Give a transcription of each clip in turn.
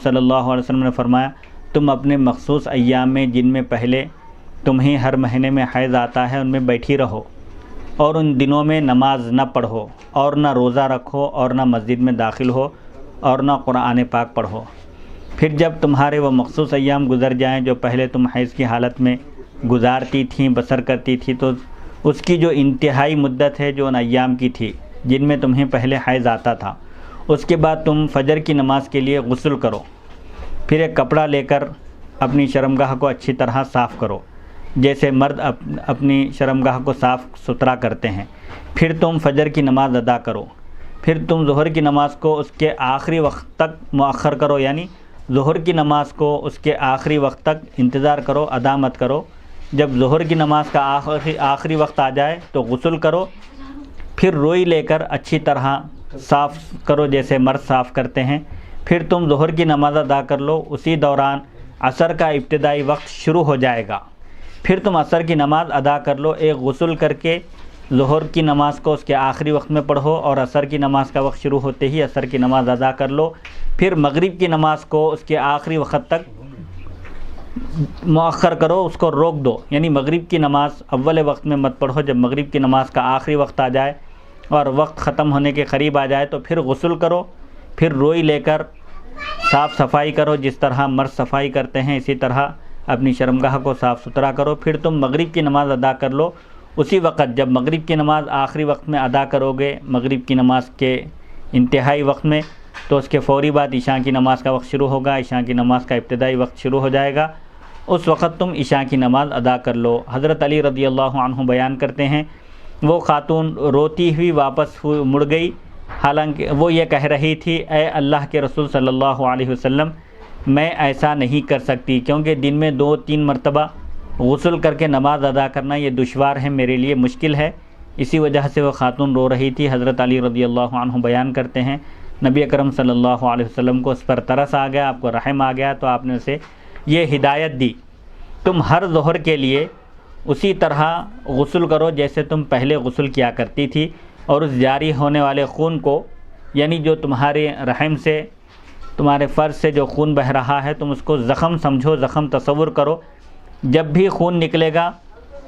صلی اللہ علیہ وسلم نے فرمایا تم اپنے مخصوص ایام میں جن میں پہلے تمہیں ہر مہینے میں حیض آتا ہے ان میں بیٹھی رہو اور ان دنوں میں نماز نہ پڑھو اور نہ روزہ رکھو اور نہ مسجد میں داخل ہو اور نہ قرآن پاک پڑھو۔ پھر جب تمہارے وہ مخصوص ایام گزر جائیں جو پہلے تم حیض کی حالت میں گزارتی تھیں بسر کرتی تھی تو اس کی جو انتہائی مدت ہے جو ان ایام کی تھی جن میں تمہیں پہلے حیض آتا تھا، اس کے بعد تم فجر کی نماز کے لیے غسل کرو، پھر ایک کپڑا لے کر اپنی شرمگاہ کو اچھی طرح صاف کرو جیسے مرد اپنی شرمگاہ کو صاف ستھرا کرتے ہیں، پھر تم فجر کی نماز ادا کرو، پھر تم ظہر کی نماز کو اس کے آخری وقت تک مؤخر کرو، یعنی ظہر کی نماز کو اس کے آخری وقت تک انتظار کرو، ادا مت کرو۔ جب ظہر کی نماز کا آخری وقت آ جائے تو غسل کرو، پھر روئی لے کر اچھی طرح صاف کرو جیسے مرد صاف کرتے ہیں، پھر تم ظہر کی نماز ادا کر لو۔ اسی دوران عصر کا ابتدائی وقت شروع ہو جائے گا، پھر تم عصر کی نماز ادا کر لو۔ ایک غسل کر کے ظہر کی نماز کو اس کے آخری وقت میں پڑھو اور عصر کی نماز کا وقت شروع ہوتے ہی عصر کی نماز ادا کر لو، پھر مغرب کی نماز کو اس کے آخری وقت تک مؤخر کرو، اس کو روک دو، یعنی مغرب کی نماز اول وقت میں مت پڑھو۔ جب مغرب کی نماز کا آخری وقت آ جائے اور وقت ختم ہونے کے قریب آ جائے تو پھر غسل کرو، پھر روئی لے کر صاف صفائی کرو، جس طرح مرد صفائی کرتے ہیں اسی طرح اپنی شرمگاہ کو صاف ستھرا کرو، پھر تم مغرب کی نماز ادا کر لو۔ اسی وقت جب مغرب کی نماز آخری وقت میں ادا کرو گے، مغرب کی نماز کے انتہائی وقت میں، تو اس کے فوری بعد عشاء کی نماز کا وقت شروع ہوگا، عشاء کی نماز کا ابتدائی وقت شروع ہو جائے گا، اس وقت تم عشاء کی نماز ادا کر لو۔ حضرت علی رضی اللہ عنہ بیان کرتے ہیں وہ خاتون روتی ہوئی واپس مڑ گئی، حالانکہ وہ یہ کہہ رہی تھی اے اللہ کے رسول صلی اللہ علیہ وسلم میں ایسا نہیں کر سکتی کیونکہ دن میں 2-3 مرتبہ غسل کر کے نماز ادا کرنا یہ دشوار ہے، میرے لیے مشکل ہے، اسی وجہ سے وہ خاتون رو رہی تھی۔ حضرت علی رضی اللہ عنہ بیان کرتے ہیں نبی اکرم صلی اللہ علیہ وسلم کو اس پر ترس آ گیا، آپ کو رحم آ گیا، تو آپ نے اسے یہ ہدایت دی تم ہر ظہر کے لیے اسی طرح غسل کرو جیسے تم پہلے غسل کیا کرتی تھی، اور اس جاری ہونے والے خون کو، یعنی جو تمہارے رحم سے تمہارے فرج سے جو خون بہہ رہا ہے تم اس کو زخم سمجھو، زخم تصور کرو، جب بھی خون نکلے گا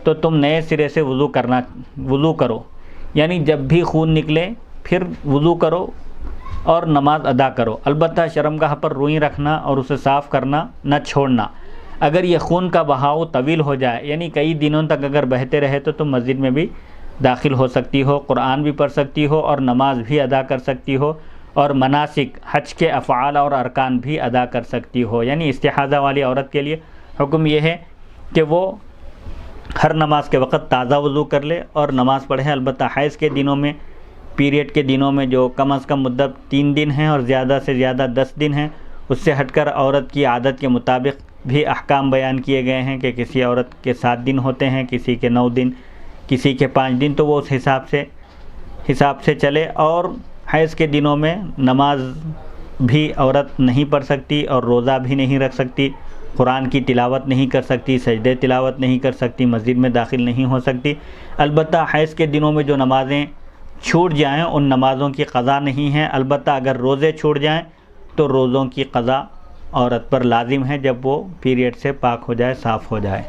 تو تم نئے سرے سے وضو کرو، یعنی جب بھی خون نکلے پھر وضو کرو اور نماز ادا کرو۔ البتہ شرمگاہ پر روئی رکھنا اور اسے صاف کرنا نہ چھوڑنا۔ اگر یہ خون کا بہاؤ طویل ہو جائے، یعنی کئی دنوں تک اگر بہتے رہے تو تم مسجد میں بھی داخل ہو سکتی ہو، قرآن بھی پڑھ سکتی ہو اور نماز بھی ادا کر سکتی ہو، اور مناسک حج کے افعال اور ارکان بھی ادا کر سکتی ہو۔ یعنی استحاضہ والی عورت کے لیے حکم یہ ہے کہ وہ ہر نماز کے وقت تازہ وضو کر لے اور نماز پڑھے۔ البتہ حیض کے دنوں میں، پیریڈ کے دنوں میں جو کم از کم مدت 3 دن ہیں اور زیادہ سے زیادہ 10 دن ہیں، اس سے ہٹ کر عورت کی عادت کے مطابق بھی احکام بیان کیے گئے ہیں کہ کسی عورت کے 7 دن ہوتے ہیں، کسی کے 9 دن، کسی کے 5 دن، تو وہ اس حساب سے چلے۔ اور حیض کے دنوں میں نماز بھی عورت نہیں پڑھ سکتی اور روزہ بھی نہیں رکھ سکتی، قرآن کی تلاوت نہیں کر سکتی، سجدے تلاوت نہیں کر سکتی، مسجد میں داخل نہیں ہو سکتی۔ البتہ حیض کے دنوں میں جو نمازیں چھوٹ جائیں ان نمازوں کی قضا نہیں ہے، البتہ اگر روزے چھوٹ جائیں تو روزوں کی قضا عورت پر لازم ہے جب وہ پیریڈ سے پاک ہو جائے، صاف ہو جائے۔